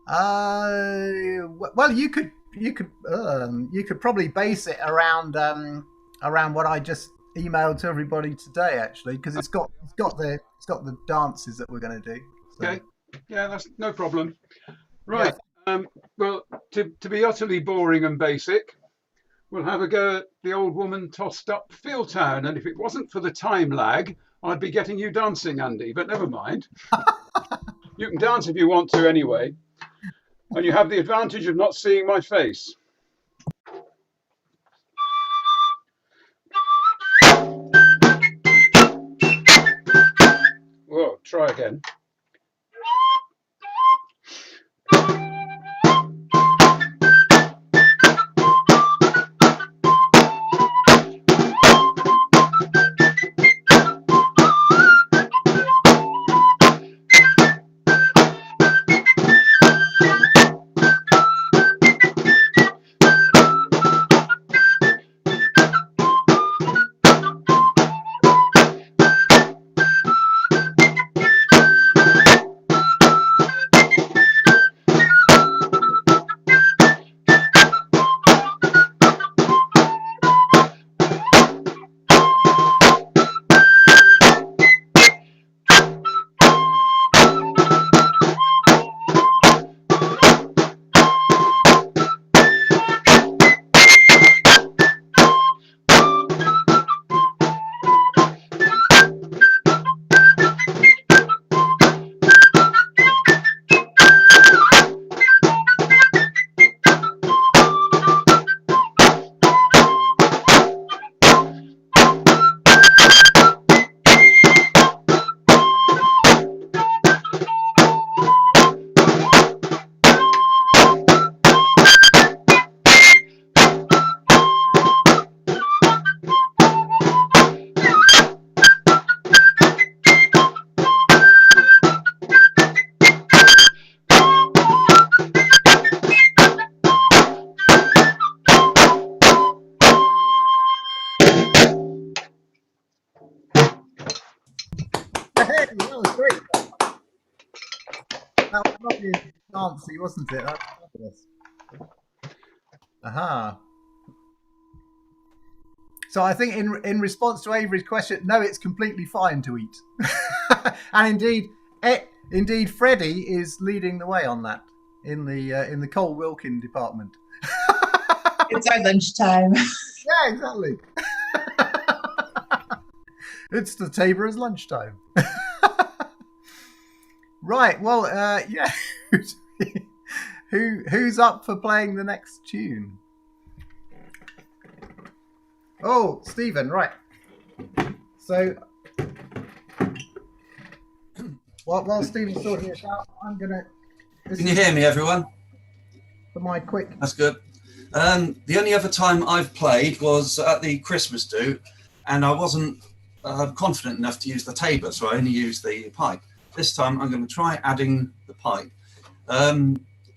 Well, you could probably base it around what I just emailed to everybody today, actually, because it's got the dances that we're going to do. So Okay, yeah, that's no problem. yeah, Right. Um, well, to be utterly boring and basic, we'll have a go at the old woman tossed up Field Town. And if it wasn't for the time lag, I'd be getting you dancing, Andy. But never mind. You can dance if you want to anyway. And you have the advantage of not seeing my face. Whoa, try again. hey, that was great. That was lovely and dancey, wasn't it? That was fabulous. Aha. So I think in response to Avery's question, no, it's completely fine to eat. And indeed, Freddie is leading the way on that in the Cole Wilkin department. It's our lunchtime. Yeah, exactly. It's the Taborers lunchtime. Right. Well, yeah. Who's up for playing the next tune? Oh, Stephen. Right. So, while Stephen's sorting this out, I'm gonna. Can you hear me, everyone? For my quick. That's good. The only other time I've played was at the Christmas do, and I wasn't confident enough to use the tabor, so I only used the pipe. This time I'm going to try adding the pipe.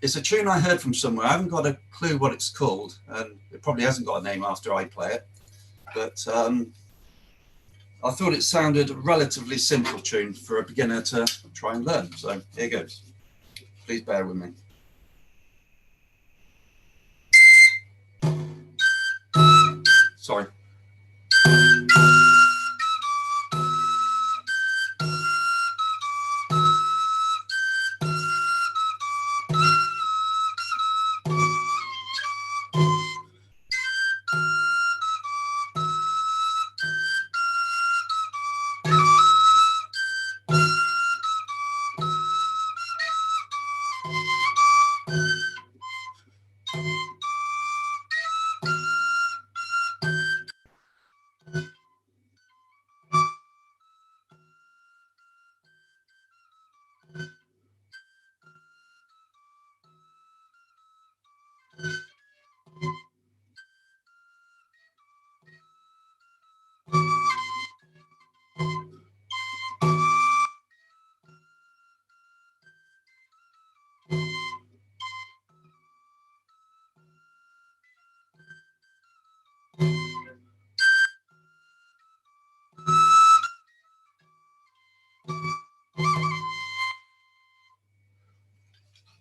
It's a tune I heard from somewhere. I haven't got a clue what it's called, and it probably hasn't got a name after I play it. But I thought it sounded a relatively simple tune for a beginner to try and learn. So here goes. Please bear with me. Sorry.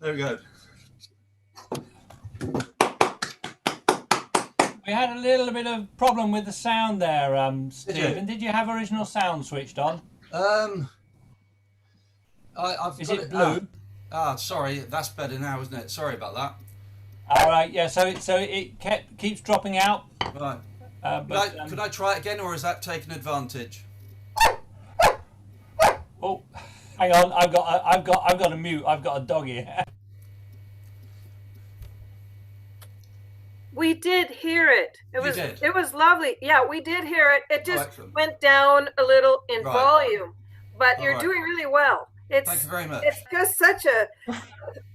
There we go. We had a little bit of problem with the sound there, Stephen. you? Did you have original sound switched on? I've Is got it blue? Sorry, that's better now, isn't it? Sorry about that. All right, yeah. So it keeps dropping out. Right. Could I try it again, or is that taking advantage? Oh, hang on. I've got a mute. I've got a dog here. We did hear it. did? It was lovely. Yeah, we did hear it. It just excellent. went down a little in Right. volume, but you're right. doing really well. Thank you very much. It's just such a,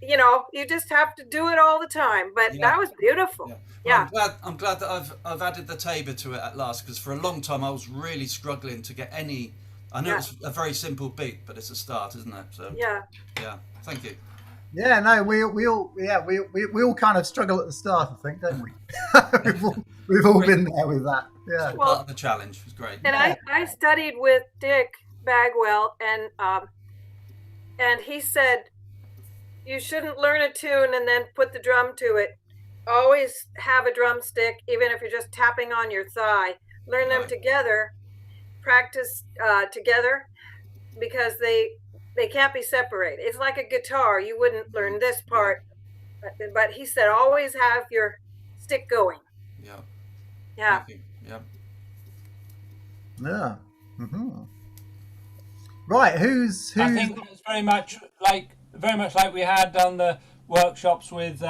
you just have to do it all the time. But Yeah. that was beautiful. Yeah. Yeah. Well, I'm glad that I've added the tabor to it at last, because for a long time I was really struggling to get any. I know it's a very simple beat, but it's a start, isn't it? So Yeah. yeah. Thank you. Yeah, no, we all kind of struggle at the start, I think, don't we? we've all been there with that. Yeah. Well, Part of the challenge was great. And I studied with Dick Bagwell, and he said you shouldn't learn a tune and then put the drum to it. Always have a drumstick, even if you're just tapping on your thigh. Learn them together, practice together, because they can't be separated. It's like a guitar. You wouldn't learn this part, but he said always have your stick going. Yeah. Yeah. Thank you. Yeah. Yeah. Mm-hmm. Right. Who's? I think that's very much like we had done the workshops with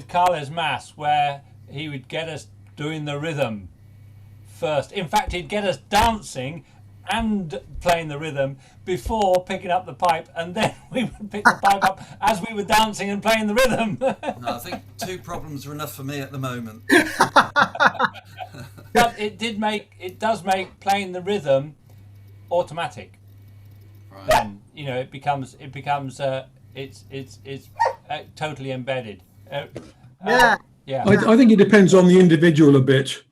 Carles Mas, where he would get us doing the rhythm first. In fact, he'd get us dancing and playing the rhythm before picking up the pipe, and then we would pick the pipe up as we were dancing and playing the rhythm. No, I think 2 problems are enough for me at the moment. But it does make playing the rhythm automatic. Right. Then it becomes it's totally embedded. Yeah. Yeah. I think it depends on the individual a bit.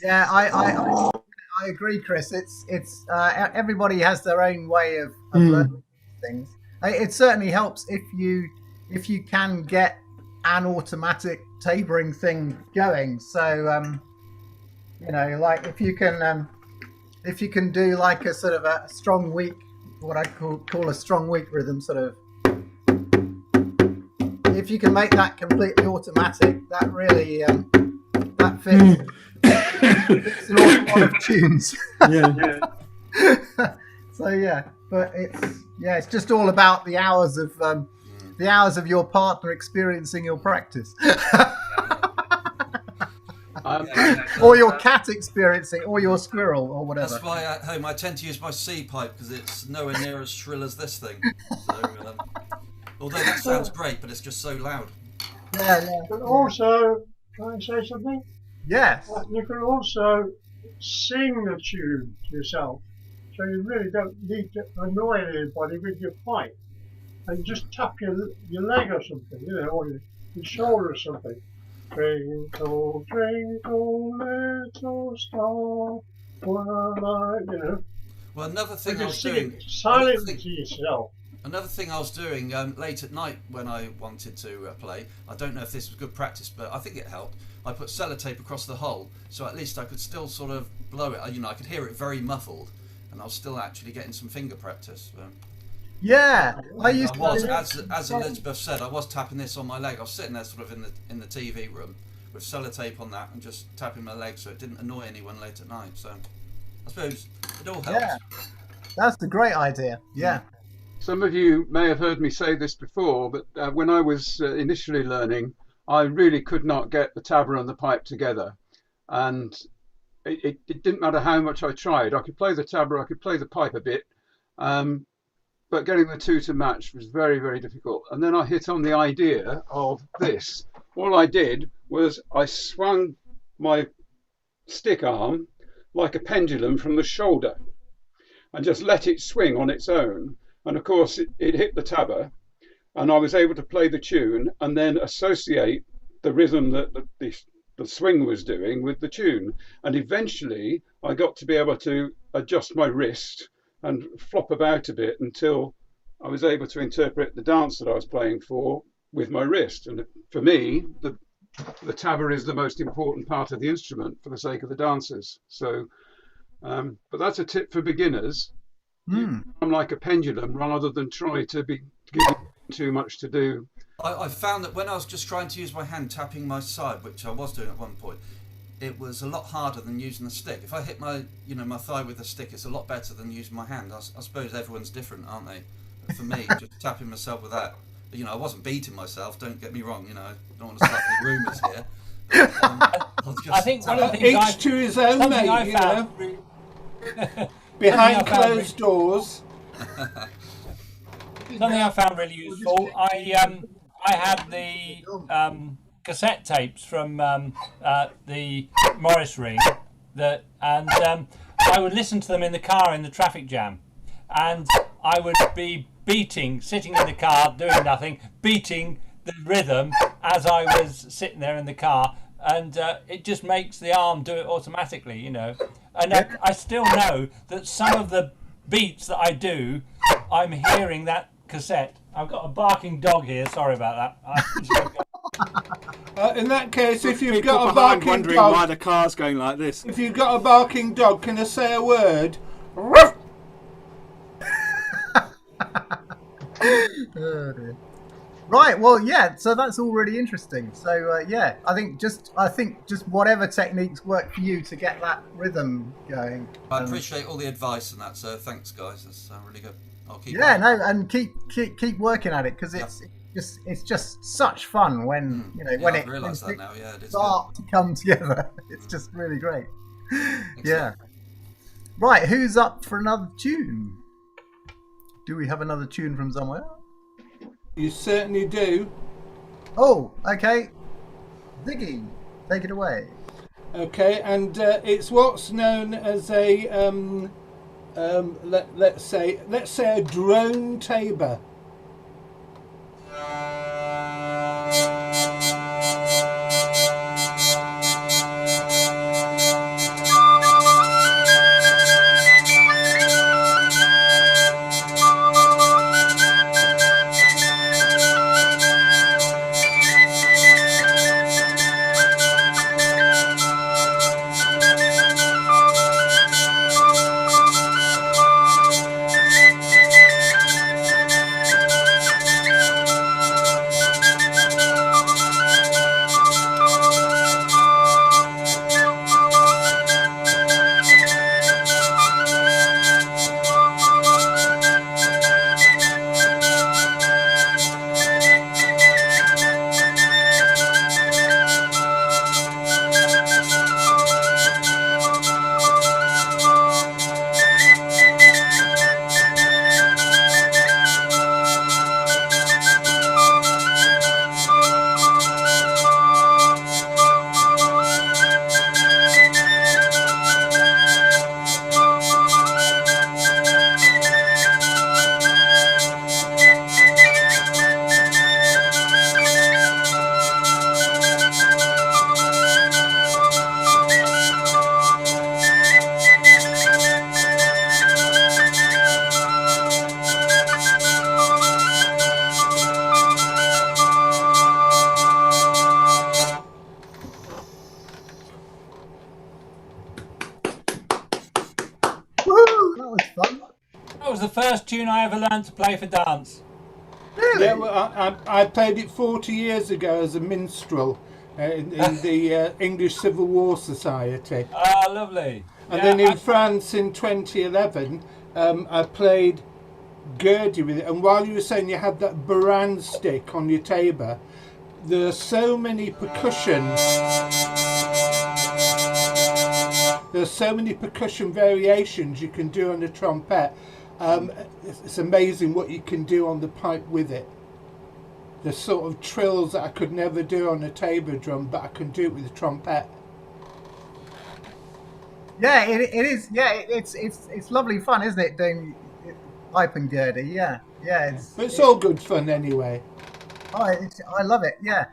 Yeah, I agree, Chris. It's everybody has their own way of learning things. It certainly helps if you can get an automatic tabering thing going. So like if you can do like a sort of a strong weak, what I call a strong weak rhythm, sort of. If you can make that completely automatic, that really that fits. It's an awful lot of tunes. Yeah. So yeah, but it's just all about the hours of your partner experiencing your practice, or your cat experiencing, or your squirrel, or whatever. That's why at home I tend to use my C pipe, because it's nowhere near as shrill as this thing. So, although that sounds great, but it's just so loud. Yeah. But also, can I say something? Yes. You can also sing the tune to yourself, so you really don't need to annoy anybody with your pipe, and just tap your leg or something, or your shoulder or something. Twinkle, twinkle, little star, Well, another thing I was sing doing. it silently to yourself. Another thing I was doing late at night when I wanted to play, I don't know if this was good practice, but I think it helped. I put sellotape across the hole, so at least I could still sort of blow it. I could hear it very muffled, and I was still actually getting some finger practice. Yeah, As Elizabeth said, I was tapping this on my leg. I was sitting there sort of in the TV room with sellotape on that and just tapping my leg, so it didn't annoy anyone late at night. So I suppose it all helps. Yeah, that's a great idea. Yeah. Some of you may have heard me say this before, but when I was initially learning, I really could not get the tabor and the pipe together. And it didn't matter how much I tried. I could play the tabor, I could play the pipe a bit, but getting the two to match was very, very difficult. And then I hit on the idea of this. All I did was I swung my stick arm like a pendulum from the shoulder and just let it swing on its own. And of course, it hit the tabor, and I was able to play the tune and then associate the rhythm that the swing was doing with the tune. And eventually, I got to be able to adjust my wrist and flop about a bit until I was able to interpret the dance that I was playing for with my wrist. And for me, the tabor is the most important part of the instrument for the sake of the dancers. So, but that's a tip for beginners. Hmm. I'm like a pendulum rather than try to be giving too much to do. I found that when I was just trying to use my hand tapping my side, which I was doing at one point, it was a lot harder than using the stick. If I hit my my thigh with a stick, it's a lot better than using my hand. I suppose everyone's different, aren't they? But for me, just tapping myself with that, I wasn't beating myself. Don't get me wrong. I don't want to start any rumours here. But, I think one of the things Each to his own, something I mate. found Behind something I found closed doors. something I found really useful. I had the cassette tapes from the Morris Ring and I would listen to them in the car in the traffic jam, and I would be sitting in the car doing nothing, beating the rhythm as I was sitting there in the car, and it just makes the arm do it automatically, And I still know that some of the beats that I do, I'm hearing that cassette. I've got a barking dog here. Sorry about that. In that case, if you've People got a behind barking wondering why dog, the car's going like this. if you've got a barking dog, can I say a word? Oh, dear. Right, well, yeah, so that's all really interesting. So yeah, I think just whatever techniques work for you to get that rhythm going. I appreciate all the advice and that, so thanks, guys. That's really good. I'll keep. Yeah, no, and keep working at it, because it's just such fun when when I've realised that it now. Yeah, it is start to come together. It's just really great. Excellent. Yeah. Right, who's up for another tune? Do we have another tune from somewhere? You certainly do. Oh, okay. Ziggy, take it away. Okay, and it's what's known as a let's say a drone tabor. Woohoo! That was fun. That was the first tune I ever learned to play for dance. Really? Yeah, well, I played it 40 years ago as a minstrel in the English Civil War Society. Ah, lovely. And then in France in 2011, I played Gurdy with it. And while you were saying you had that baran stick on your tabor, there are so many percussion. There's so many percussion variations you can do on the trumpet. It's amazing what you can do on the pipe with it. The sort of trills that I could never do on a tabor drum, but I can do it with the trumpet. Yeah, it is. Yeah, it's lovely fun, isn't it? Doing pipe and Gurdy. Yeah, yeah. But it's all good fun anyway. Oh, I love it. Yeah.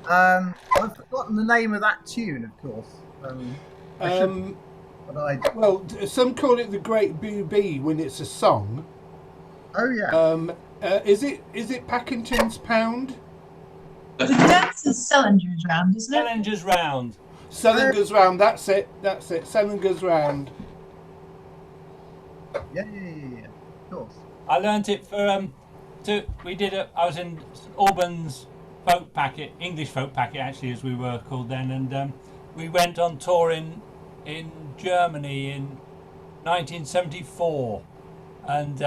I've forgotten the name of that tune, of course. Well, some call it the Great Boo-Bee when it's a song. Oh yeah. Is it Packington's Pound? The dance is Sellinger's round, isn't it? Challenger's round. Sellinger's round. That's it. That's it. Sellinger's round. Yeah. Of course. I learnt it for I was in Albans folk packet, English folk packet actually, as we were called then, and we went on tour in Germany in 1974, and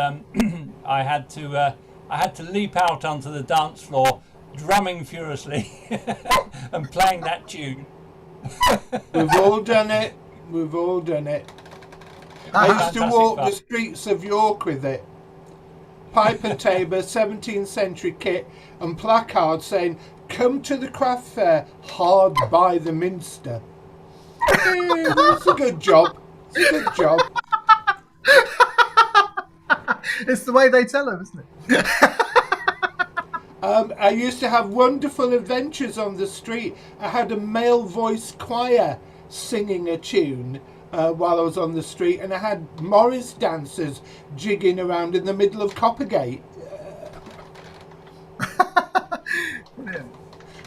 I had to leap out onto the dance floor, drumming furiously and playing that tune. We've all done it. We've all done it. I used to Fantastic walk fun. the streets of York with it. Pipe and tabor, 17th century kit, and placards saying, "Come to the craft fair, hard by the Minster." It's a good job. It's a good job. It's the way they tell them, isn't it? I used to have wonderful adventures on the street. I had a male voice choir singing a tune while I was on the street, and I had Morris dancers jigging around in the middle of Coppergate. Brilliant.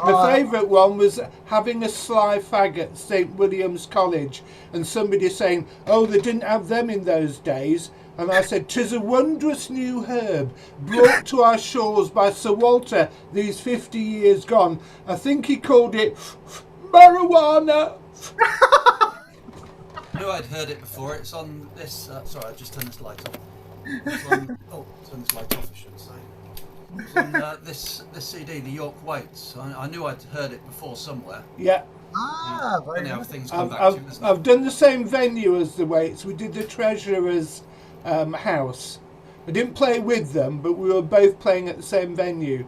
My favourite one was having a sly fag at St William's College and somebody saying, "Oh, they didn't have them in those days." And I said, "'Tis a wondrous new herb brought to our shores by Sir Walter these 50 years gone. I think he called it marijuana." I knew I'd heard it before. It's on this. Sorry, I just turned this light off. It's on, turn this light off, I should say. It's on this CD, the York Waits. I knew I'd heard it before somewhere. Yeah. Very Funny how nice. things come back to you, isn't it? I've done the same venue as the Waits. We did the Treasurer's house. I didn't play with them, but we were both playing at the same venue.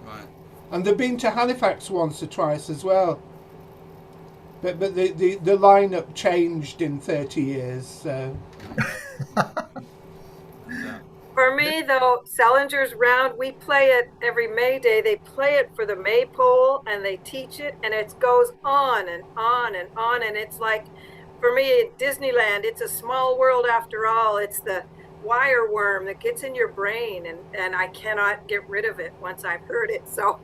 Right. And they've been to Halifax once or twice as well. But the lineup changed in 30 years. So. Yeah. For me, though, Sellinger's round, we play it every May Day. They play it for the Maypole, and they teach it, and it goes on and on and on. And it's like, for me, at Disneyland, it's a small world after all. It's the wire worm that gets in your brain, and I cannot get rid of it once I've heard it. So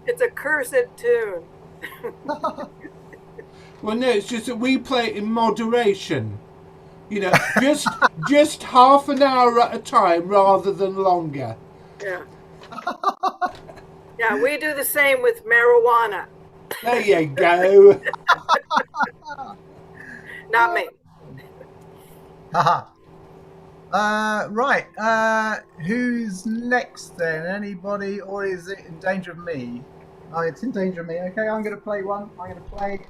it's a cursed tune. Well, no, it's just that we play it in moderation. You know, just half an hour at a time rather than longer. Yeah. Yeah, we do the same with marijuana. There you go. Not me. Haha. Right. Who's next then? Anybody, or is it in danger of me? Oh, it's in danger of me. Okay, I'm going to play one. I'm going to play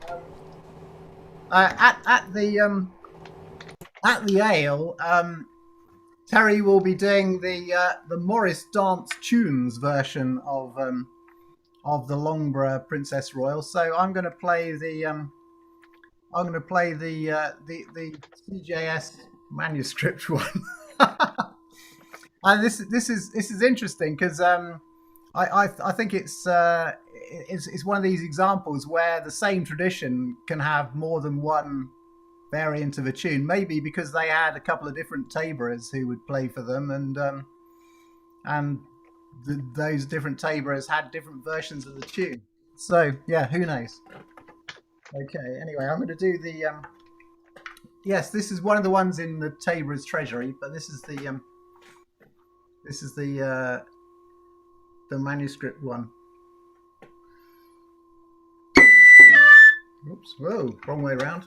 at the Ale. Terry will be doing the Morris Dance Tunes version of the Longborough Princess Royal. So I'm going to play the CJS manuscript one. And this is interesting because I think it's one of these examples where the same tradition can have more than one variant of a tune. Maybe because they had a couple of different Taborers who would play for them, and those different Taborers had different versions of the tune. So yeah, who knows? Okay. Anyway, I'm going to do the. Yes, this is one of the ones in the Taborers Treasury, but this is the manuscript one. Oops! Whoa! Wrong way around.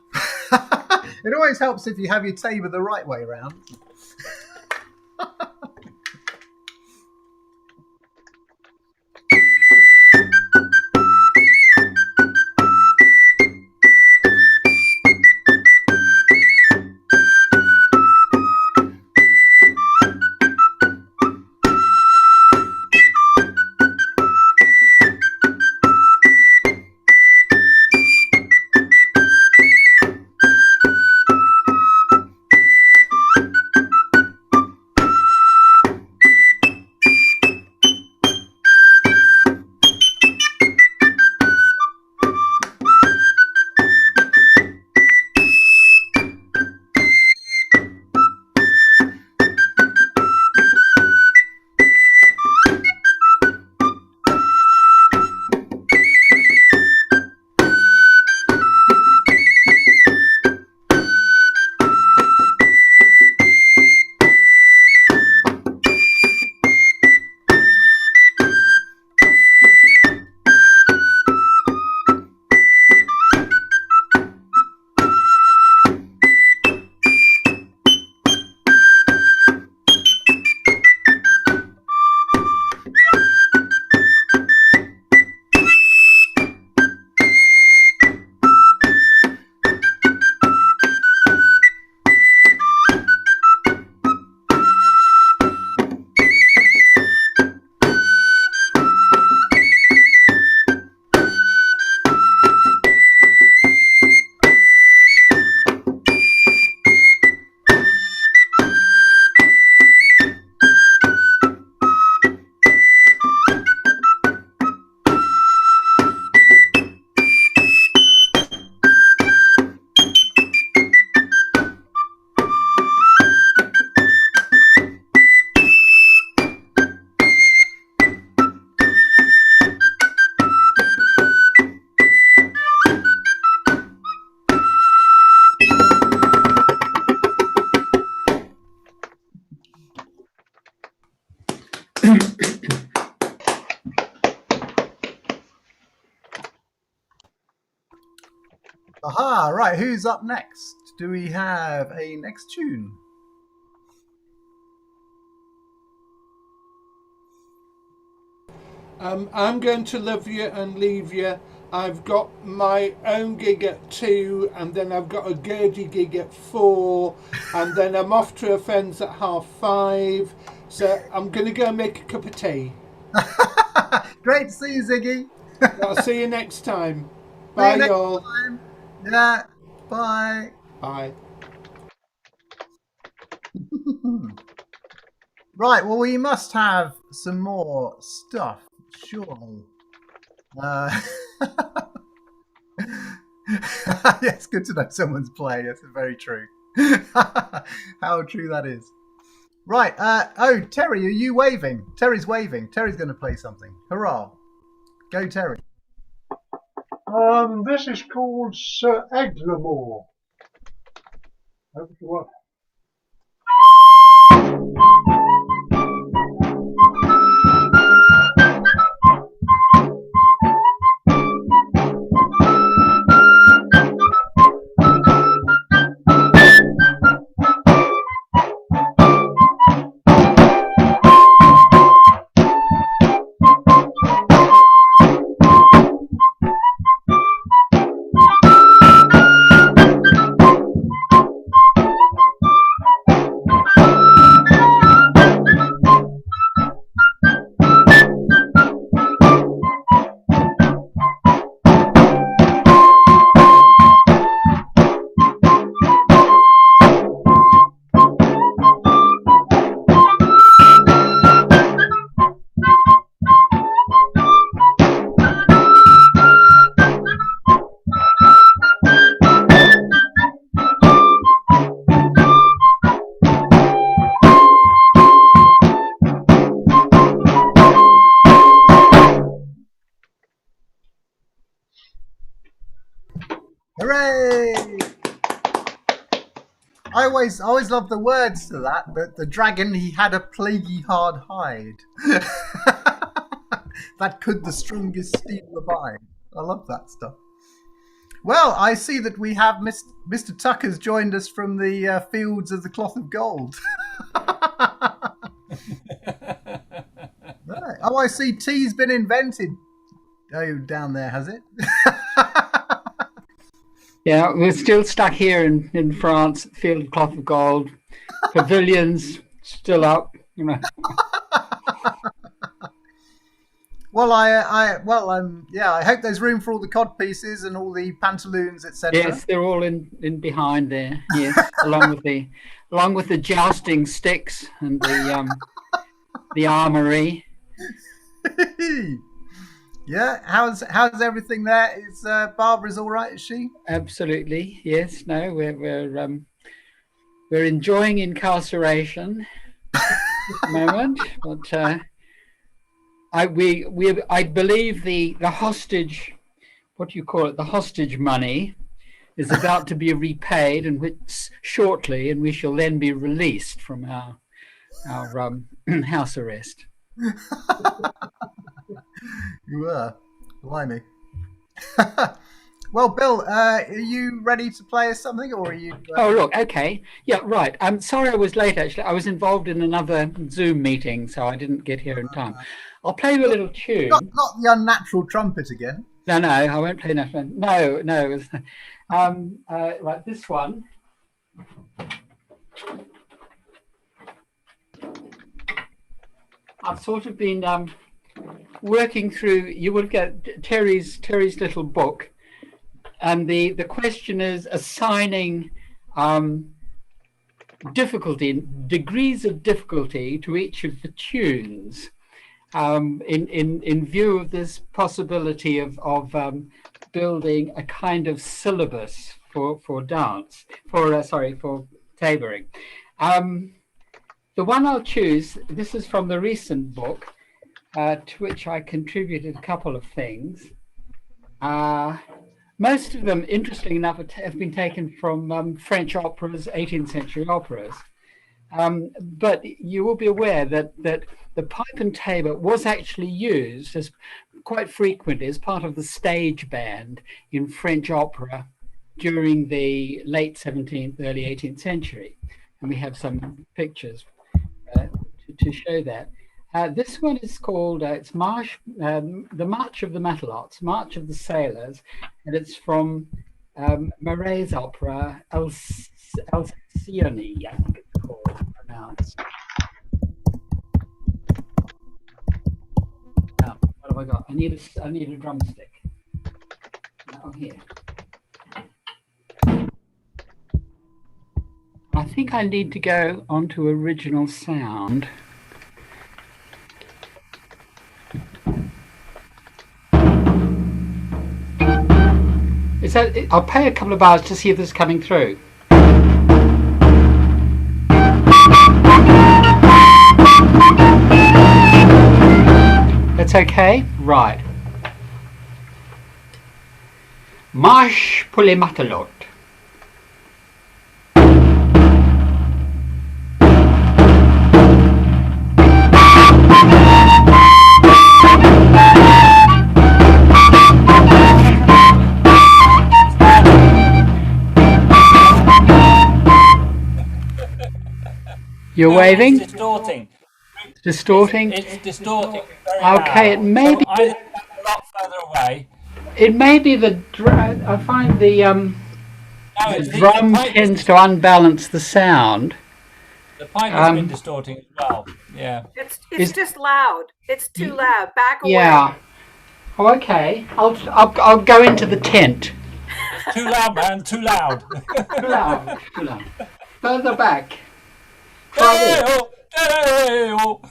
It always helps if you have your tabor the right way around. Right. Who's up next? Do we have a next tune? I'm going to love you and leave you. I've got my own gig at 2, and then I've got a Gurdy gig at 4, and then I'm off to a friend's at 5:30. So I'm going to go make a cup of tea. Great to see you, Ziggy. I'll see you next time. See you Bye, next y'all. time. Yeah. Bye. Bye. Right. Well, we must have some more stuff, surely. Yes, good to know someone's playing. That's very true. How true that is. Right. Oh, Terry, are you waving? Terry's waving. Terry's going to play something. Hurrah. Go, Terry. This is called Sir Eglamour. Over to what? Hooray! I always love the words to that. The dragon, he had a plaguey hard hide. That could the strongest steel abide. I love that stuff. Well, I see that we have Mr. Tucker's joined us from the fields of the cloth of gold. Right. Oh, I see tea's been invented. Oh, down there, has it? Yeah, we're still stuck here in France, field of cloth of gold, pavilions still up, you know. Well, I hope there's room for all the cod pieces and all the pantaloons, etc. Yes, they're all in behind there. Yes, along with the jousting sticks and the armory. Yeah, how's everything there? Is Barbara's all right? Is she? Absolutely, yes. No, we're enjoying incarceration at the moment, but I believe the hostage, what do you call it? The hostage money is about to be repaid, and which shortly, and we shall then be released from our house arrest. You were, blimey. Well, Bill, are you ready to play us something, or are you? Oh, look, okay, yeah, right. I'm sorry I was late. Actually, I was involved in another Zoom meeting, so I didn't get here in time. I'll play you a little tune. Not the unnatural trumpet again. No, I won't play that one. No. Like this one. I've sort of been working through. You will get Terry's little book, and the question is assigning degrees of difficulty to each of the tunes. In view of this possibility of building a kind of syllabus for dance, for taboring. The one I'll choose, this is from the recent book, to which I contributed a couple of things. Most of them, interesting enough, have been taken from French operas, 18th century operas. But you will be aware that the pipe and tabor was actually used as quite frequently as part of the stage band in French opera during the late 17th, early 18th century. And we have some pictures to show that. This one is called, it's the March of the Matelots, March of the Sailors, and it's from Marais' opera, Alcyone, I think it's called, pronounced. Now, what have I got? I need a drumstick. Now here. I think I need to go onto original sound. Is that? I'll pay a couple of hours to see if this is coming through. That's okay? Right. Marche pour les matelots. You're waving? It's distorting. Distorting? It's distorting. Very Okay, loud. it may So be. I think that's a lot further away. It may be the. I find the No, it's the drum pipe tends to unbalance the sound. The pipe has been distorting as well. Yeah. It's just loud. It's too loud. Back away. Yeah. Oh, okay. I'll go into the tent. Too loud, man. Too loud. Too loud. Too loud. Further back. Hey-oh, hey-oh.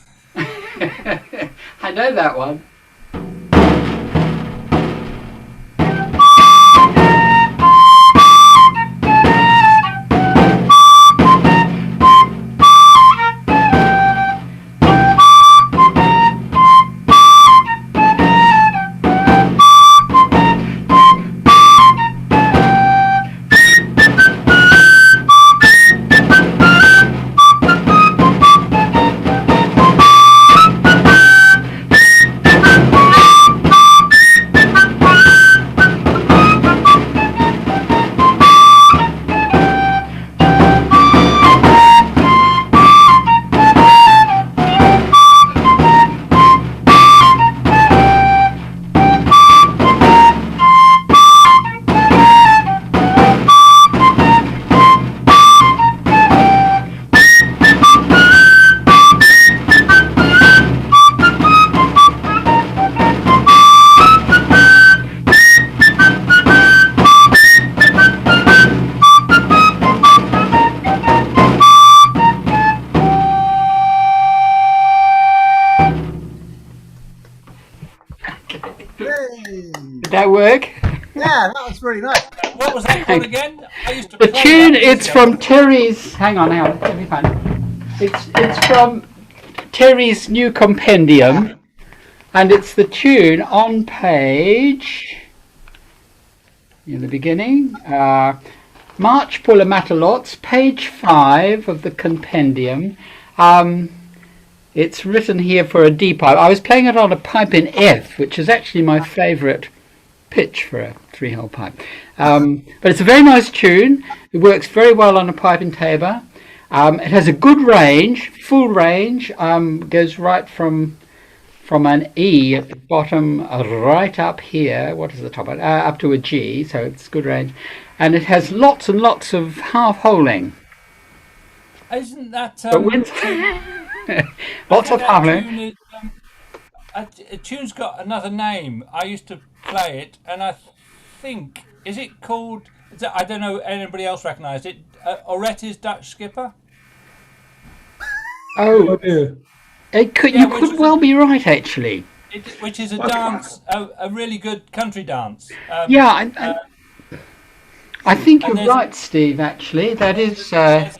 I know that one. Did that work? Yeah, that was really nice. What was that called again? I used to The play tune, that it's years ago. from Terry's. Hang on, let me find it. It's from Terry's new compendium, and it's the tune on page. In the beginning, March pour les matelots, page 5 of the compendium. It's written here for a D pipe. I was playing it on a pipe in F, which is actually my favourite pitch for a 3-hole pipe. But it's a very nice tune. It works very well on a pipe in tabor. It has a good range, full range. Goes right from an E at the bottom right up here. What is the top? Up to a G, so it's good range. And it has lots and lots of half-holing. Isn't that Lots of half-holing. tune is, a tune's got another name. I used to play it, and I think is it called? I don't know. Anybody else recognised it? Oretti's Dutch Skipper. Oh, dear. you could well be right, actually. Which is a dance, a really good country dance. Yeah, I think and you're right, Steve. Actually, that is. There's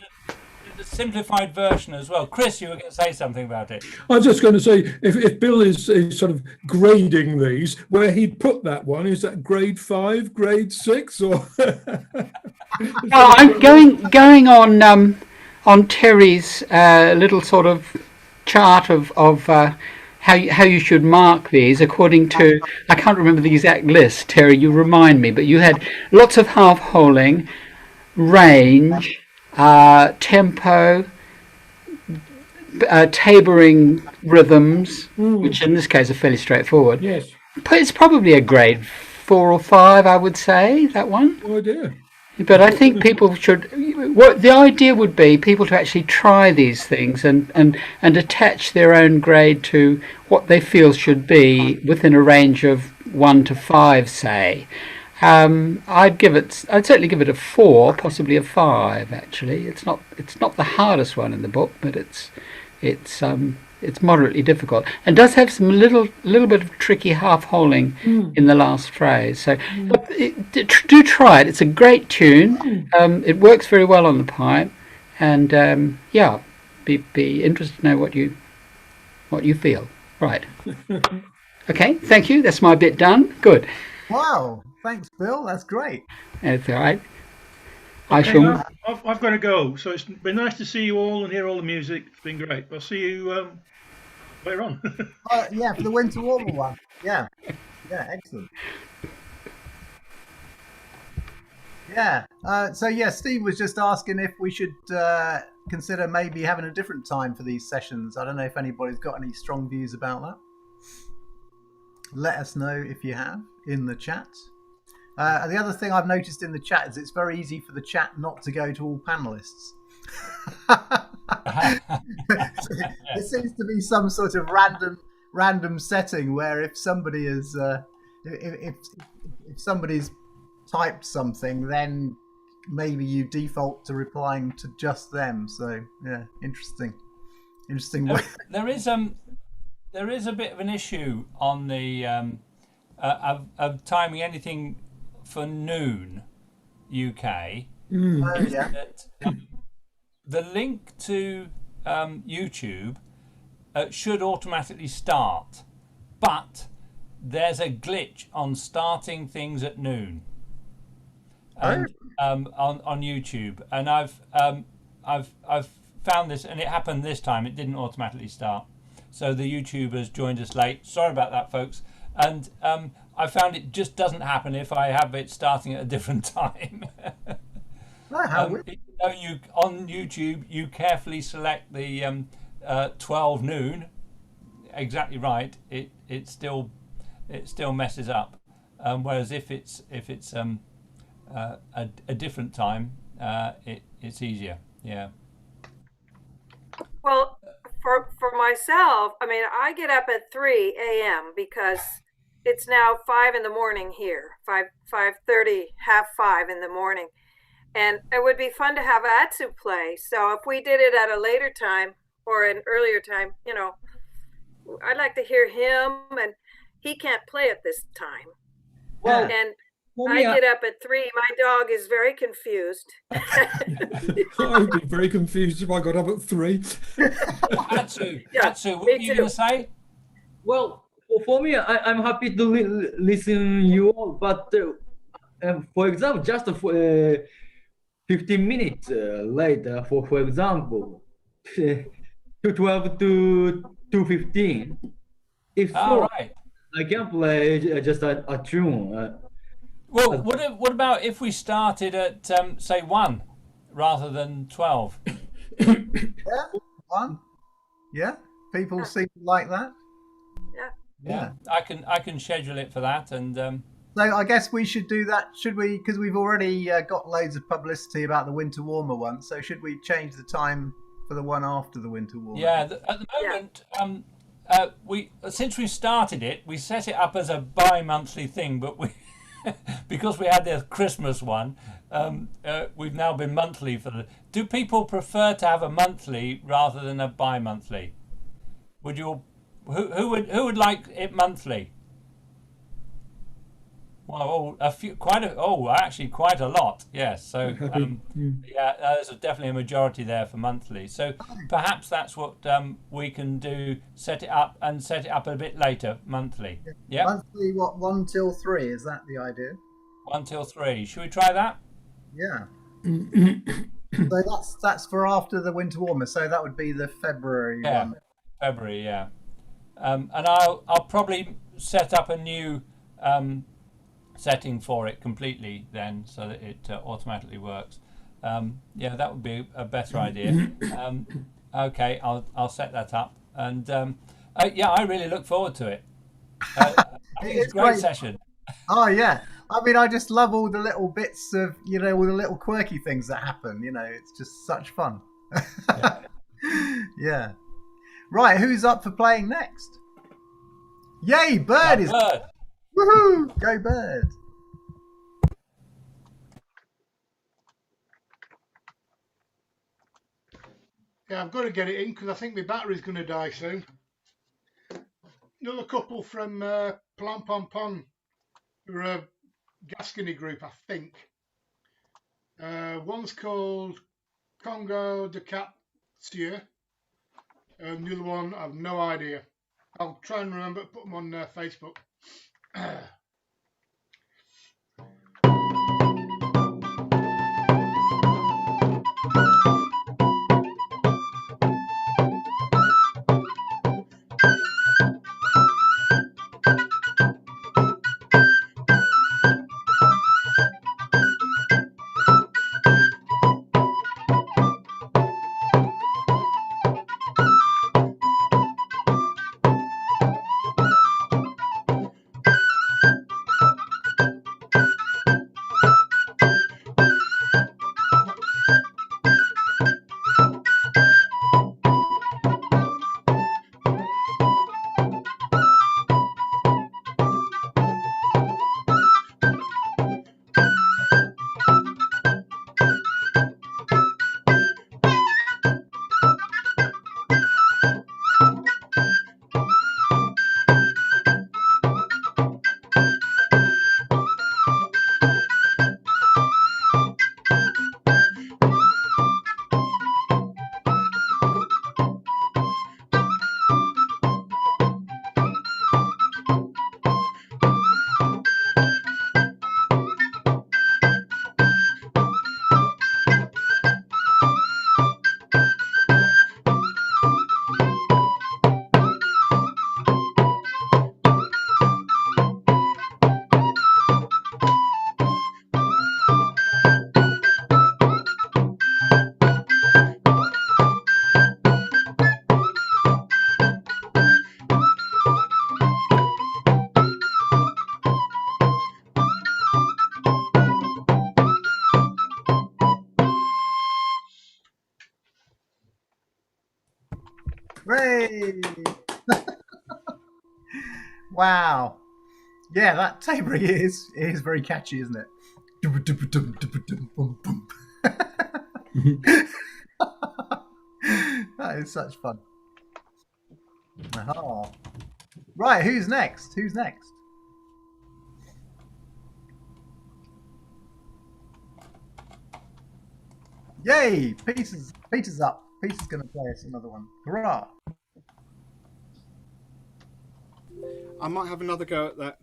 a simplified version as well. Chris, you were going to say something about it. I was just going to say, if Bill is sort of grading these, where he'd put that one, is that grade 5, grade 6, or? I'm going on Terry's little sort of chart of how you should mark these according to, I can't remember the exact list, Terry, you remind me, but you had lots of half-holing, range, tempo, taboring rhythms, which in this case are fairly straightforward. Yes. But it's probably a grade 4 or 5, I would say, that one. Oh dear. But I think people should. What the idea would be, people to actually try these things and attach their own grade to what they feel should be within a range of 1 to 5, say. I'd certainly give it a 4, possibly a 5. Actually, it's not the hardest one in the book, but it's moderately difficult and does have some little bit of tricky half-holing in the last phrase. So do try it. It's a great tune. It works very well on the pipe, and yeah, be interested to know what you feel. Right. Okay. Thank you. That's my bit done. Good. Wow. Thanks, Bill. That's great. That's all right. Okay, I've got to go. So it's been nice to see you all and hear all the music. It's been great. I'll see you later on. Yeah, for the winter warmer one. Yeah. Yeah, excellent. Yeah. So yeah, Steve was just asking if we should consider maybe having a different time for these sessions. I don't know if anybody's got any strong views about that. Let us know if you have in the chat. The other thing I've noticed in the chat is it's very easy for the chat not to go to all panelists. There seems to be some sort of random setting where if somebody is if somebody's typed something, then maybe you default to replying to just them. So yeah, interesting way. There is a bit of an issue on the of timing anything for noon UK. Yeah. That, the link to YouTube should automatically start, but there's a glitch on starting things at noon. And, on YouTube, and I've found this, and it happened this time. It didn't automatically start, so the YouTubers joined us late. Sorry about that, folks. And I found it just doesn't happen if I have it starting at a different time. You on YouTube, you carefully select the 12 noon, exactly right. It still messes up. Whereas if it's a different time, it's easier. Yeah. Well, for myself, I mean, I get up at 3 a.m. because it's now 5 in the morning here, 5:30, half 5 in the morning. And it would be fun to have Atsu play. So if we did it at a later time or an earlier time, I'd like to hear him, and he can't play at this time. Well, and I get up at 3. My dog is very confused. I would be very confused if I got up at 3. Atsu, what were you going to say? Well, for me, I'm happy to listen you all, but for example, just 15 minutes later, for example, 2:12 to 2:15. If so, right. I can play just a tune. Well, what about if we started at say 1 rather than 12? Yeah, 1. Yeah, people seem to like that. Yeah. I can schedule it for that, and so I guess we should do that, should we? Because we've already got loads of publicity about the winter warmer one. So should we change the time for the one after the winter warmer? Yeah. At the moment, we since we started it, we set it up as a bi-monthly thing, but we because we had the Christmas one, we've now been monthly for the. Do people prefer to have a monthly rather than a bi-monthly? Would you? Who would like it monthly? Well, actually quite a lot. Yes. So yeah, there's definitely a majority there for monthly. So perhaps that's what we can do. Set it up a bit later, monthly. Yeah. Monthly, what, 1 till 3? Is that the idea? 1 till 3. Should we try that? Yeah. So that's for after the winter warmer. So that would be the February one. February, yeah. and I'll probably set up a new setting for it completely then, so that it automatically works. Yeah, that would be a better idea. Okay, I'll set that up, and yeah, I really look forward to it. I think it's a great session. Oh yeah, I mean, I just love all the little bits of, you know, all the little quirky things that happen. You know, it's just such fun. Yeah. Yeah. Right, who's up for playing next? Yay, Bird is. Bird. Woohoo! Go Bird. Yeah, I've got to get it in because I think my battery's going to die soon. Another couple from Plan Pon Pon, who are a Gascony group, I think. One's called Congo de Cap Sieur, and the other one, I've no idea. I'll try and remember, put them on Facebook. Hooray! Wow. Yeah, that Tabor is very catchy, isn't it? That is such fun. Aha. Right, who's next? Who's next? Yay! Peter's up. Peter's going to play us another one. Hurrah! I might have another go at that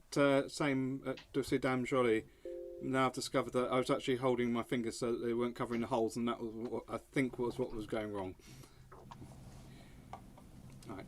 same Dulce Dame Jolie. Now I've discovered that I was actually holding my fingers so that they weren't covering the holes, and that was what I think was what was going wrong. Right.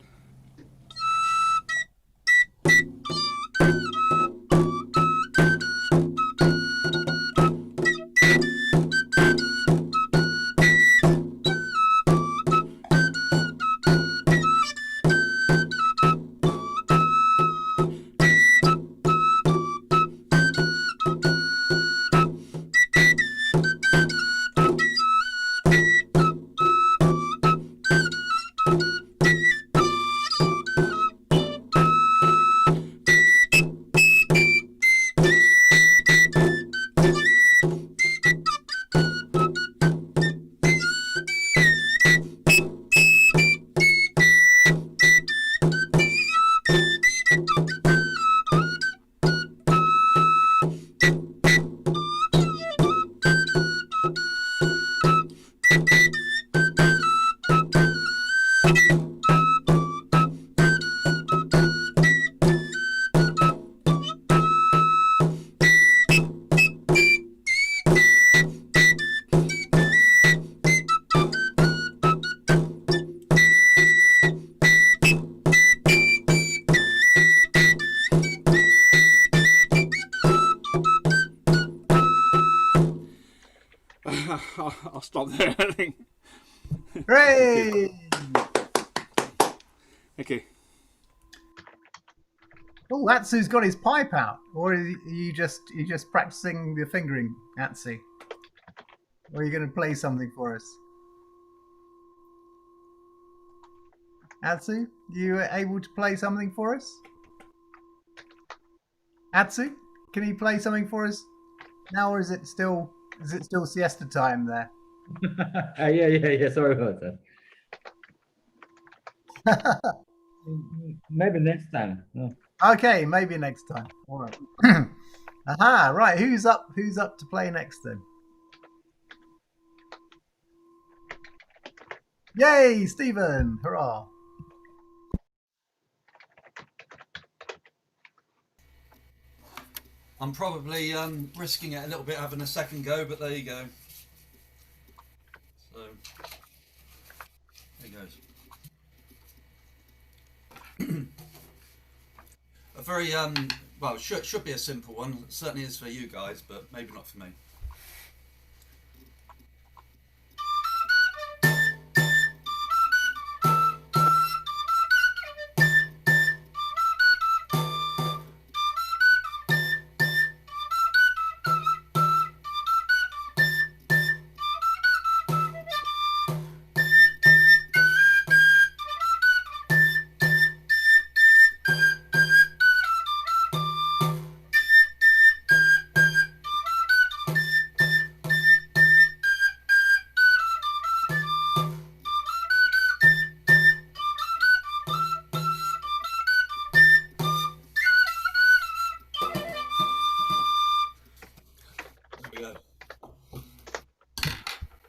stop there. I think. Hooray! Okay. Oh, Atsu's got his pipe out, or are you just practicing the fingering, Atsu? Or are you going to play something for us? Atsu, you able to play something for us? Atsu, can you play something for us now, or is it still siesta time there? Yeah. Sorry about that. Maybe next time. No. Okay, maybe next time. All right. Aha, right. Who's up to play next then? Yay, Stephen! Hurrah! I'm probably risking it a little bit having a second go, but there you go. So, there goes. A very, well, should be a simple one. It certainly is for you guys, but maybe not for me.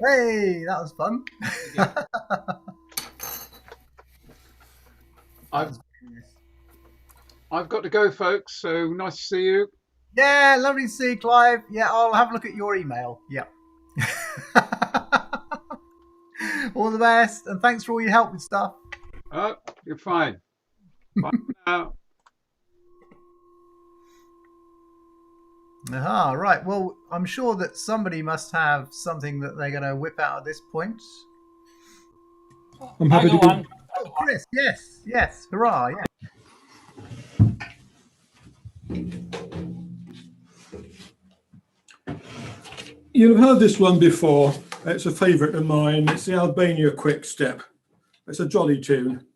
Hey, that was fun. I've got to go, folks. So nice to see you. Yeah, lovely to see you, Clive. Yeah, I'll have a look at your email. Yeah. All the best, and thanks for all your help with stuff. Oh, you're fine. Bye now. Aha, right. Well, I'm sure that somebody must have something that they're going to whip out at this point. I'm happy to one. Oh, Chris, yes. Hurrah, yeah. You'll have heard this one before. It's a favourite of mine. It's the Albania Quick Step. It's a jolly tune.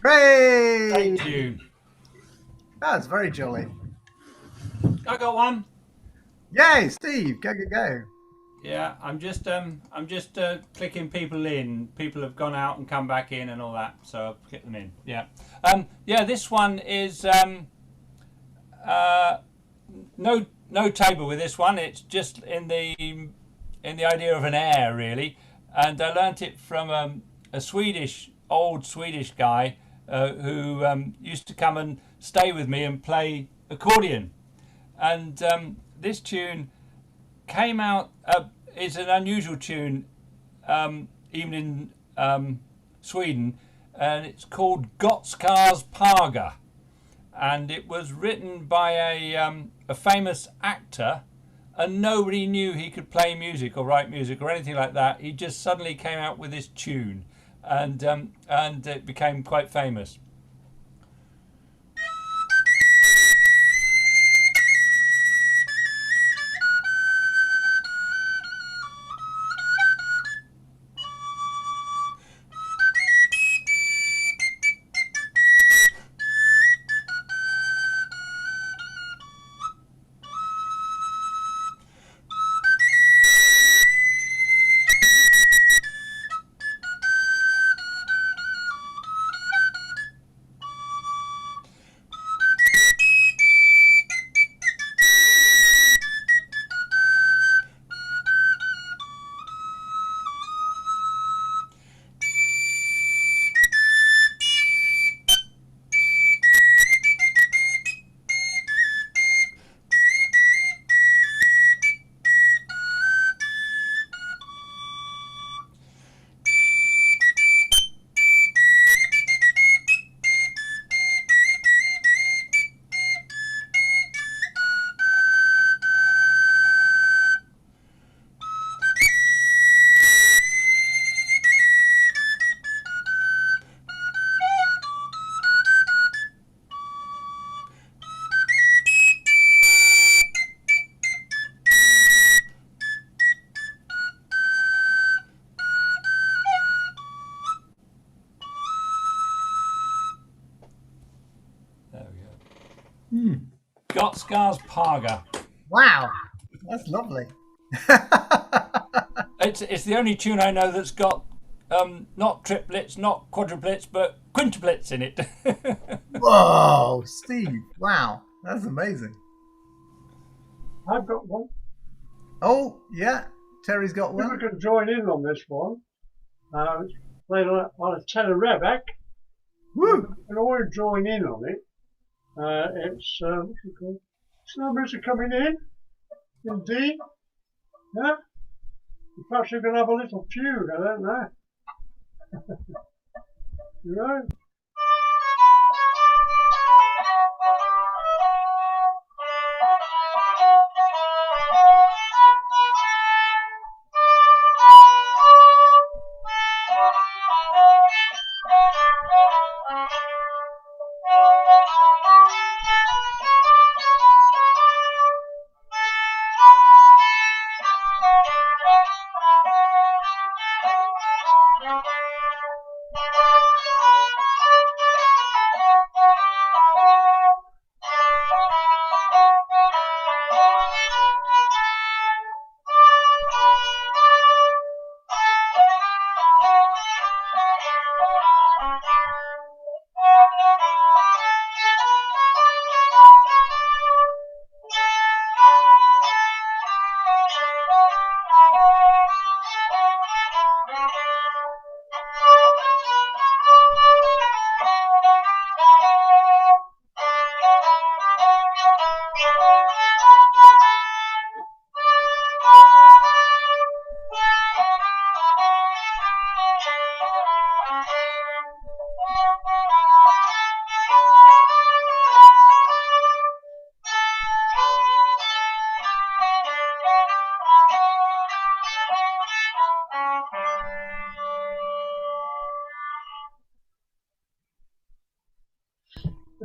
Hooray! Thank you. That's very jolly. I got one. Yay, Steve, go. Yeah, I'm just clicking people in. People have gone out and come back in and all that, so I'll get them in. Yeah, yeah. This one is no table with this one. It's just in the idea of an air really, and I learnt it from a old Swedish guy who used to come and stay with me and play accordion, and this tune came out. It's an unusual tune, even in Sweden, and it's called Gottskar's Paga, and it was written by a famous actor, and nobody knew he could play music or write music or anything like that. He just suddenly came out with this tune, and it became quite famous. Gottskar's Paga. Wow, that's lovely. It's the only tune I know that's got not triplets, not quadruplets, but quintuplets in it. Whoa, Steve! Wow, that's amazing. I've got one. Oh yeah, Terry's got one. People can join in on this one. It's played on a tenor rebec. Woo! You can always join in on it. It's what's it called? Numbers are coming in D. Yeah. Perhaps you can have a little fugue. I don't know. You know.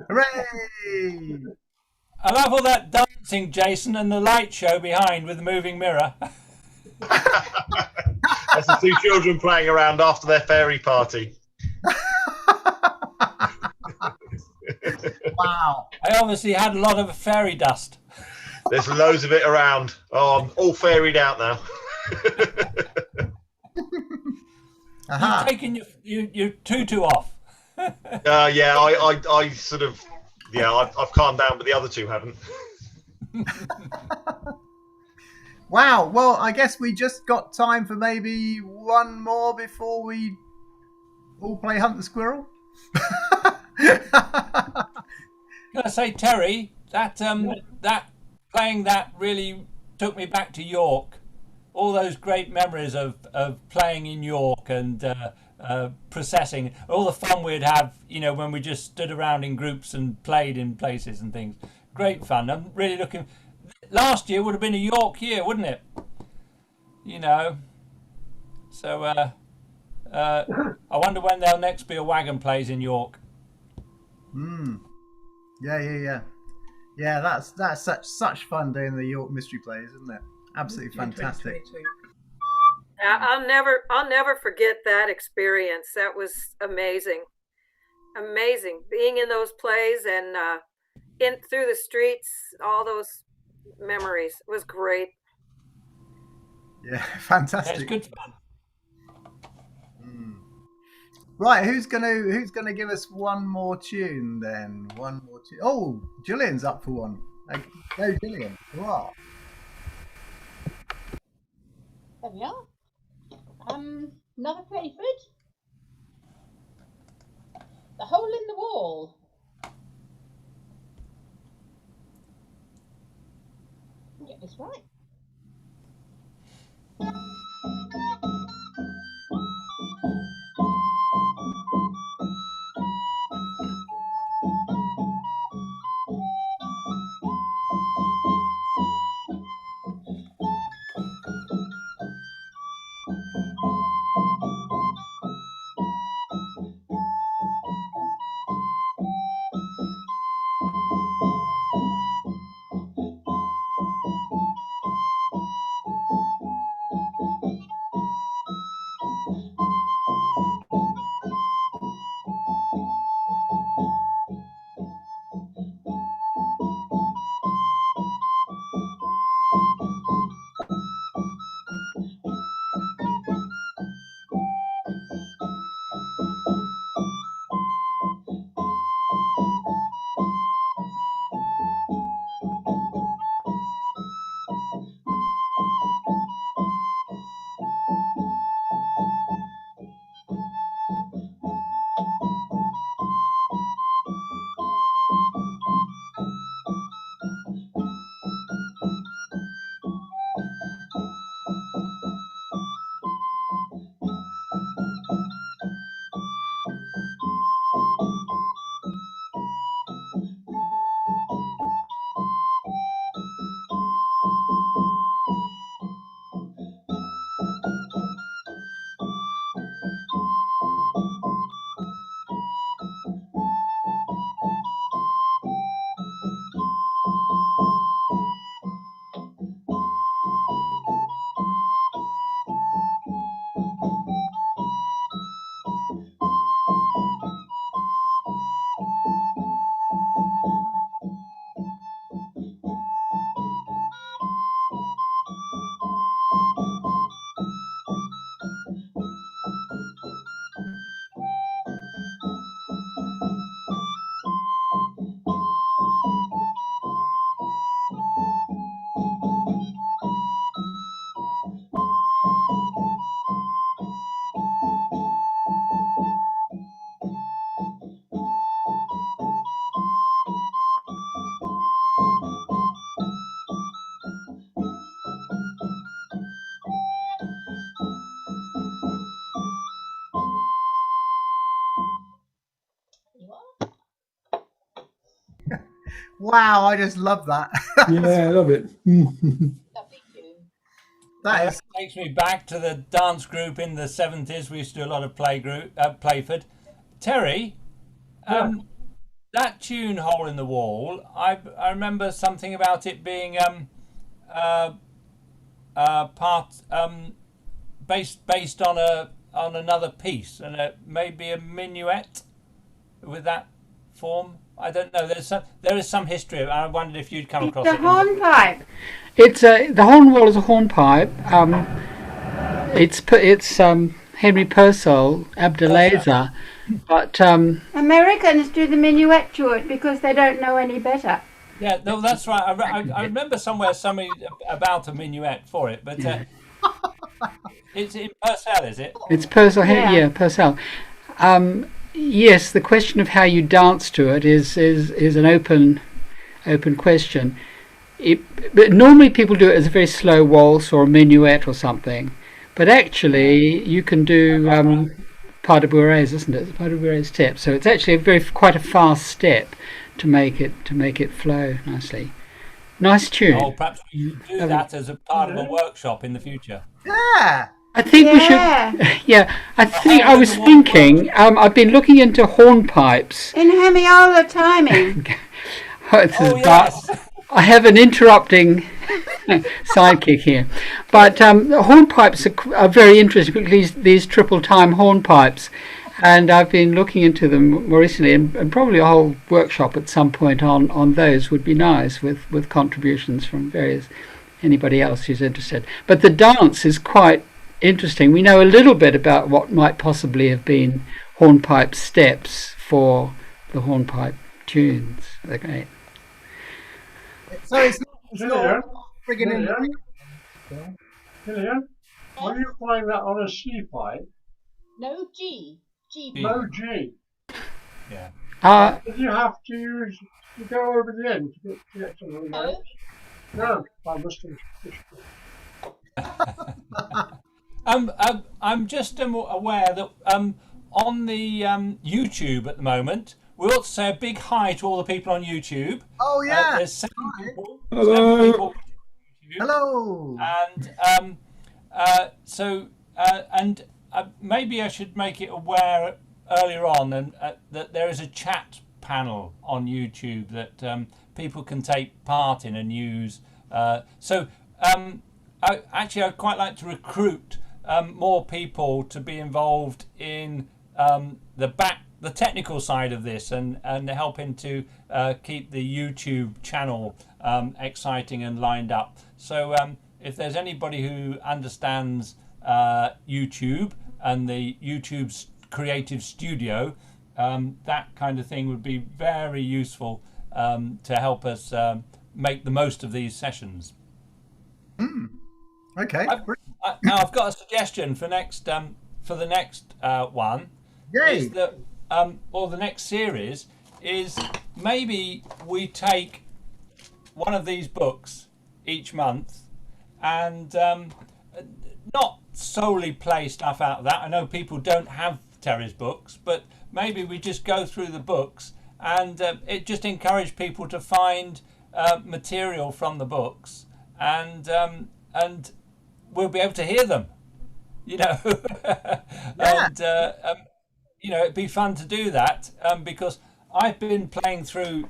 Hooray! I love all that dancing, Jason, and the light show behind with the moving mirror. That's the two children playing around after their fairy party. Wow. I obviously had a lot of fairy dust. There's loads of it around. Oh, I'm all fairied out now. You've taken your tutu off. Yeah, I sort of, yeah, I've calmed down, but the other two haven't. Wow. Well, I guess we just got time for maybe one more before we all play Hunt the Squirrel. Can I say, Terry, that that playing that really took me back to York. All those great memories of playing in York and processing, all the fun we'd have, you know, when we just stood around in groups and played in places and things. Great fun. I'm really looking. Last year would have been a York year, wouldn't it? You know. So I wonder when there'll next be a wagon plays in York. Yeah. That's such fun doing the York mystery plays, isn't it? Absolutely fantastic. I'll never forget that experience. That was amazing. Being in those plays and in through the streets, all those memories. It was great. Yeah, fantastic. It's good fun. Right, who's gonna give us one more tune then? One more tune. Oh, Julian's up for one. Go, Julian. Wow. There we are. Another Playford. The Hole in the Wall. Get this right. Wow, I just love that. Yeah, I love it. That takes me back to the dance group in the 70s. We used to do a lot of Playford. Terry, that tune "Hole in the Wall," I remember something about it being based on another piece, and maybe a minuet with that form. I don't know. There is some history. I wondered if you'd come across it. The hornpipe. It's the horn wall is a hornpipe. It's Henry Purcell, Abdelaziz, but Americans do the minuet to it because they don't know any better. Yeah, no, that's right. I remember somewhere somebing about a minuet for it, but it's in Purcell, is it? it's Purcell. Yeah, Purcell. Yes, the question of how you dance to it is an open question. But normally people do it as a very slow waltz or a minuet or something. But actually, you can do pas de bourrées, isn't it? Pas de bourrées step. So it's actually quite a fast step to make it flow nicely. Nice tune. Oh, perhaps we should do that as a part of a workshop in the future. Yeah. I think we should. Yeah, I was thinking. I've been looking into hornpipes. In hemiola timing. Yes. I have an interrupting sidekick here, but hornpipes are very interesting. These triple time hornpipes, and I've been looking into them more recently, and probably a whole workshop at some point on those would be nice with contributions from anybody else who's interested. But the dance is quite interesting. We know a little bit about what might possibly have been hornpipe steps for the hornpipe tunes. They're great. So it's not frigging in. Gillian, are you playing that on a C pipe? No G. No G. Yeah. Did you have to go over the end to get to the notes? No, I must have. I'm just aware that on the YouTube at the moment, we ought to say a big hi to all the people on YouTube. Oh yeah. There's 7 people. Hello. 7 people. Hello. And maybe I should make it aware earlier on that there is a chat panel on YouTube that people can take part in and use. I'd quite like to recruit more people to be involved in the technical side of this and helping to keep the YouTube channel exciting and lined up. So if there's anybody who understands YouTube and the YouTube's creative studio, that kind of thing would be very useful to help us make the most of these sessions. Okay. Now I've got a suggestion for the next one. Yay. Is that or the next series is maybe we take one of these books each month and not solely play stuff out of that. I know people don't have Terry's books, but maybe we just go through the books and it just encourage people to find material from the books and we'll be able to hear them, and it'd be fun to do that because I've been playing through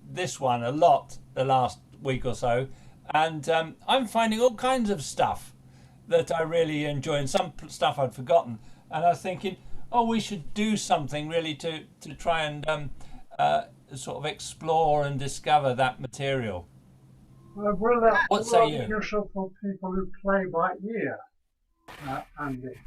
this one a lot the last week or so, and I'm finding all kinds of stuff that I really enjoy, and some stuff I'd forgotten, and I was thinking, we should do something really to try and sort of explore and discover that material. What say you? Useful for people who play by ear, Andy?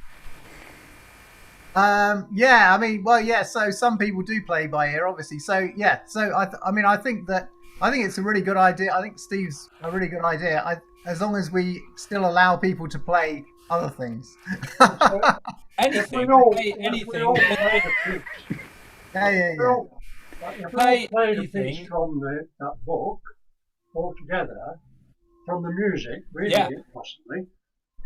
So some people do play by ear, obviously. So yeah, I think it's a really good idea. I think Steve's a really good idea. As long as we still allow people to play other things. Anything. If we all play the piece from that book all together, from the music, reading it possibly,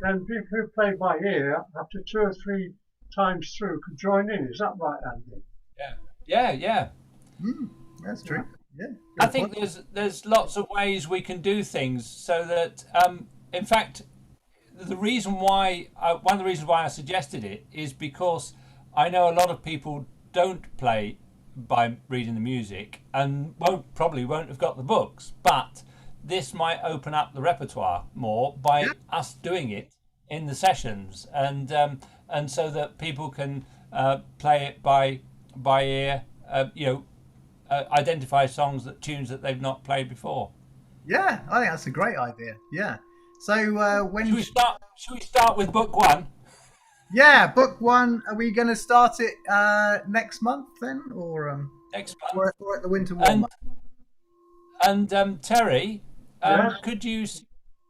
then people who play by ear after 2 or 3 times through could join in. Is that right, Andy? Yeah. That's true. Yeah. I think there's lots of ways we can do things so that, in fact, one of the reasons why I suggested it is because I know a lot of people don't play by reading the music and probably won't have got the books, but this might open up the repertoire more by us doing it in the sessions, and so that people can play it by ear, identify tunes that they've not played before. Yeah, I think that's a great idea. Yeah. So when should we start with book 1? Yeah, book one. Are we going to start it next month then, or next month, or at the winter warm up? And Terry, Yes? could you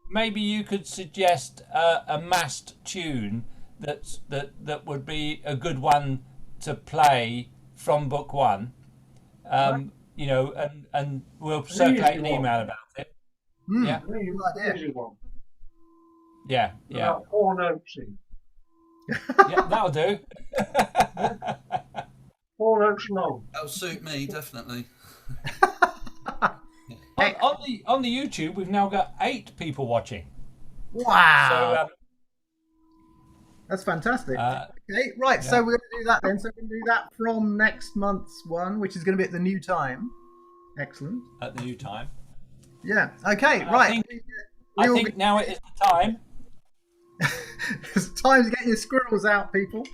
maybe you could suggest a massed tune that would be a good one to play from book one? You know, and we'll circulate an email about it. Yeah. Easy one. Yeah. About 4 notes in. Yeah, that'll do. 4 notes long. That'll suit me, definitely. On the YouTube, we've now got 8 people watching. Wow. So, that's fantastic. Okay, right. Yeah. So we're going to do that then. So we're going to do that from next month's one, which is going to be at the new time. Excellent. At the new time. Yeah. Okay. And Right. I think now it is the time. It's time to get your squirrels out, people.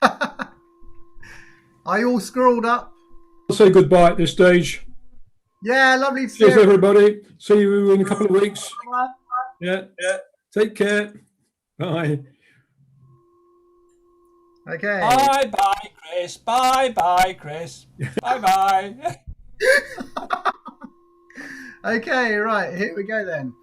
Are you all squirreled up? I'll say goodbye at this stage. Yeah, lovely to see Cheers, you. everybody. See you in a couple of weeks. Yeah. Take care. Bye. Okay. Bye bye, Chris. Bye bye, Chris. Bye bye. Okay, right. Here we go then.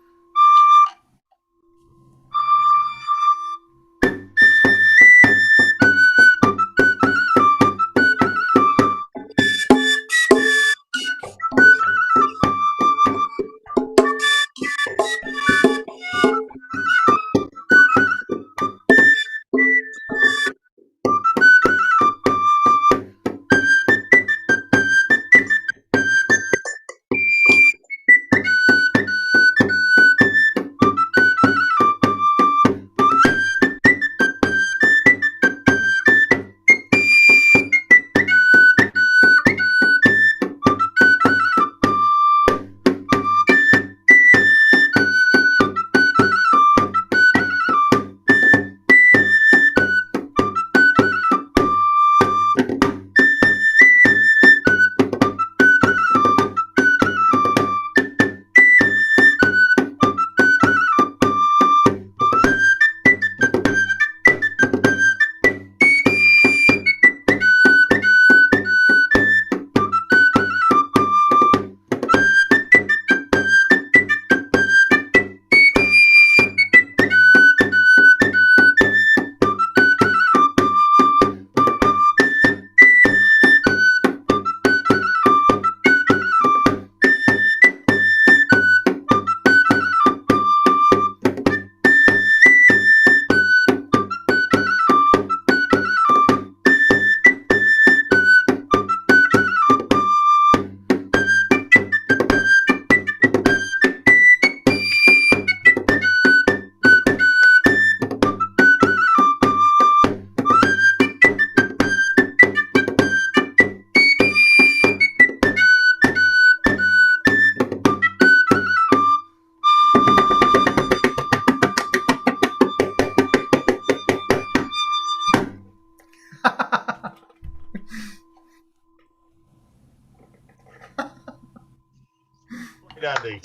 Andy.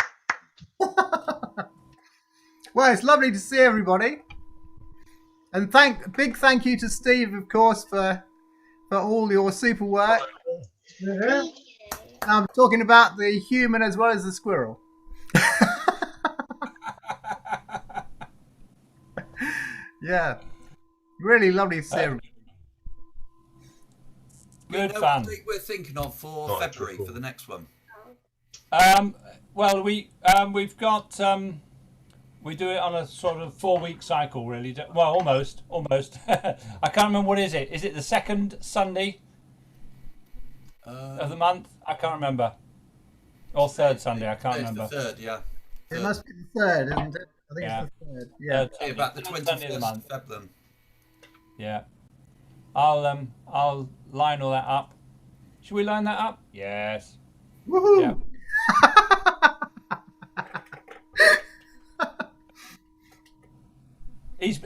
Well, it's lovely to see everybody, and big thank you to Steve, of course, for all your super work. Yeah. I'm talking about the human as well as the squirrel. Yeah, really lovely to see everybody. Good fun. We're thinking of for February for the next one. Well, we've got we do it on a sort of 4-week cycle, really. Well, almost. I can't remember, what is it? Is it the second Sunday of the month? I can't remember. Or third Sunday, I can't remember. The third, yeah. It must be the third, isn't it? I think it's the third. Yeah. About the 21st of February. Yeah. I'll line all that up. Should we line that up? Yes. Woohoo! Yeah. He's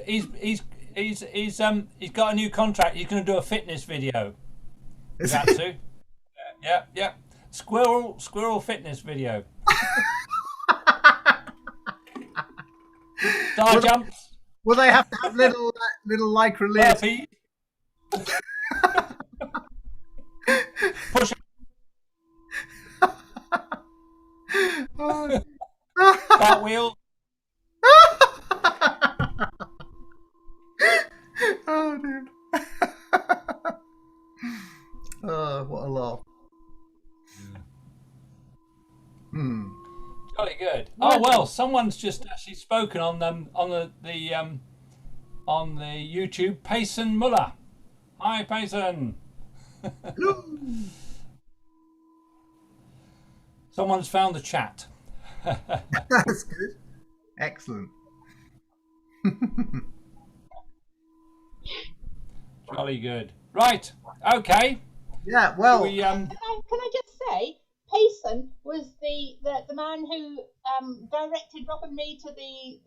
got a new contract. He's going to do a fitness video. Is that too? Yeah. Squirrel fitness video. Star jumps. Will they have to have little little lycra lid. Push. Cartwheel. Oh, dude. Oh, what a laugh. Hmm. Jolly good. Oh well, someone's just actually spoken on the YouTube. Payson Muller. Hi, Payson. Someone's found the chat. That's good. Excellent. Jolly good. Right. Okay. Yeah. Well. Can I just say, Payson was the man who directed Rob and me to the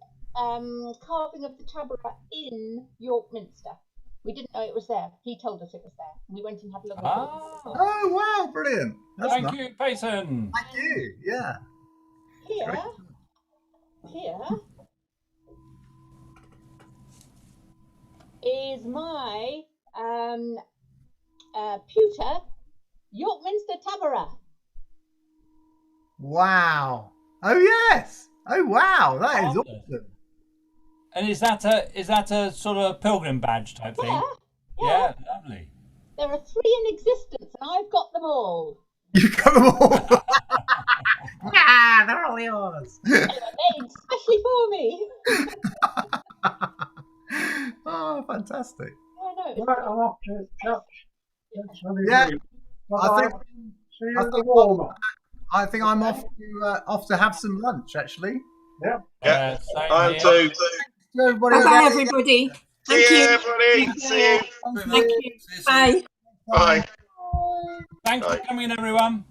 carving of the Taborer in York Minster. We didn't know it was there. He told us it was there. We went and had a look at it. Oh wow! Brilliant. That's Thank nice. you, Payson. Thank you. Yeah. Here is my pewter York Minster Taborer. Wow. Oh yes. Oh wow. That is awesome. And is that a sort of pilgrim badge type thing? Yeah. Lovely. There are 3 in existence, and I've got them all. You got them all. Yeah, they're all yours. They were made especially for me. Oh, fantastic. I know. Right, I'm off to church. Yeah. I think I'm off to have some lunch actually. Yeah. Yeah. I'm too. Everybody. Bye, everybody. See you, everybody. See you. Thank you. Bye. Bye. Thanks for coming, everyone.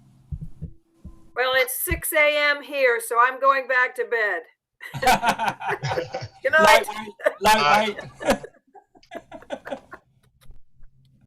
Well, it's 6 a.m. here, so I'm going back to bed. Good night. Lightweight.